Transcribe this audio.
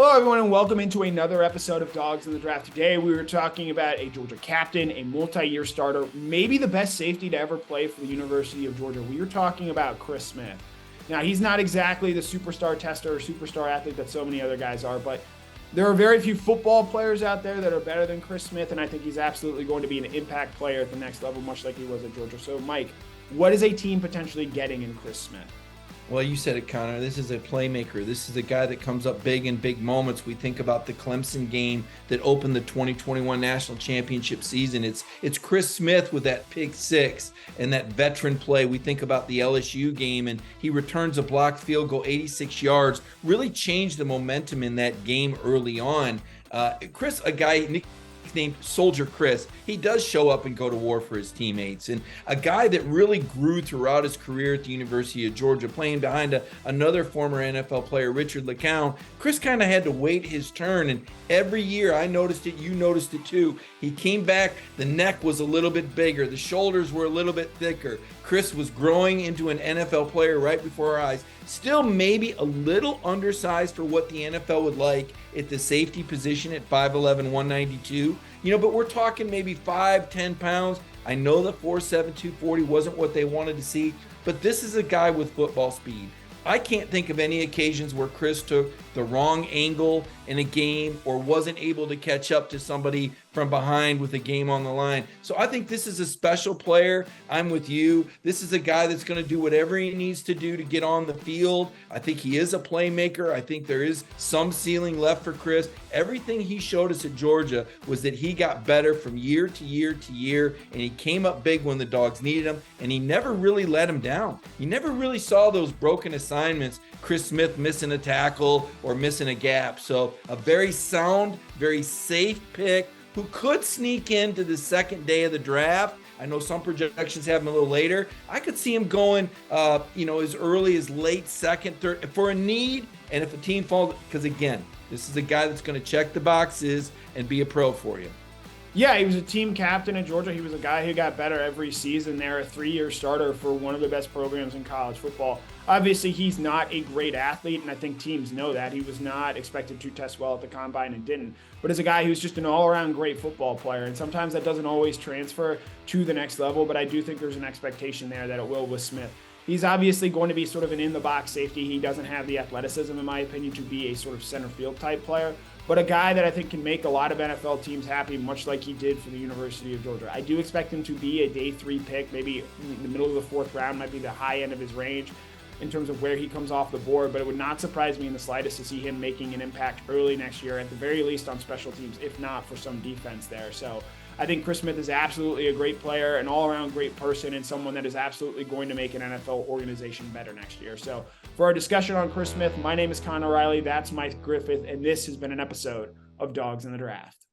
Hello, everyone, and welcome into another episode of Dogs in the Draft. Today, we were talking about a Georgia captain, a multi-year starter, maybe the best safety to ever play for the University of Georgia. We were talking about Chris Smith. Now, he's not exactly the superstar tester or superstar athlete that so many other guys are, but there are very few football players out there that are better than Chris Smith, and I think he's absolutely going to be an impact player at the next level, much like he was at Georgia. So, Mike, what is a team potentially getting in Chris Smith? Well, you said it, Connor. This is a playmaker. This is a guy that comes up big in big moments. We think about the Clemson game that opened the 2021 national championship season. It's Chris Smith with that pick six and that veteran play. We think about the LSU game, and he returns a blocked field goal, 86 yards, really changed the momentum in that game early on. Chris, a guy named Soldier Chris, he does show up and go to war for his teammates, and a guy that really grew throughout his career at the University of Georgia, playing behind another former NFL player, Richard LeCounte. Chris kind of had to wait his turn, and every year, I noticed it, you noticed it too, he came back, the neck was a little bit bigger, the shoulders were a little bit thicker. Chris was growing into an NFL player right before our eyes. Still maybe a little undersized for what the NFL would like at the safety position at 5'11", 192. But we're talking maybe 5-10 pounds. I know the 4'7", 240 wasn't what they wanted to see, but this is a guy with football speed. I can't think of any occasions where Chris took the wrong angle in a game or wasn't able to catch up to somebody from behind with a game on the line. So I think this is a special player. I'm with you. This is a guy that's going to do whatever he needs to do to get on the field. I think he is a playmaker. I think there is some ceiling left for Chris. Everything he showed us at Georgia was that he got better from year to year to year, and he came up big when the Dogs needed him, and he never really let him down. You never really saw those broken assignments, Chris Smith missing a tackle or missing a gap. So a very sound, very safe pick who could sneak into the second day of the draft. I know some projections have him a little later. I could see him going, as early as late second, third, for a need. And if a team falls, because again, this is a guy that's going to check the boxes and be a pro for you. Yeah, he was a team captain at Georgia. He was a guy who got better every season there, a 3-year starter for one of the best programs in college football. Obviously, he's not a great athlete, and I think teams know that. He was not expected to test well at the combine and didn't. But as a guy who's just an all-around great football player, and sometimes that doesn't always transfer to the next level, but I do think there's an expectation there that it will with Smith. He's obviously going to be sort of an in-the-box safety. He doesn't have the athleticism, in my opinion, to be a sort of center field type player, but a guy that I think can make a lot of NFL teams happy, much like he did for the University of Georgia. I do expect him to be a day 3 pick, maybe in the middle of the 4th round, might be the high end of his range in terms of where he comes off the board, but it would not surprise me in the slightest to see him making an impact early next year, at the very least on special teams, if not for some defense there. So I think Chris Smith is absolutely a great player, an all-around great person, and someone that is absolutely going to make an NFL organization better next year. So for our discussion on Chris Smith, my name is Connor Riley, that's Mike Griffith, and this has been an episode of Dogs in the Draft.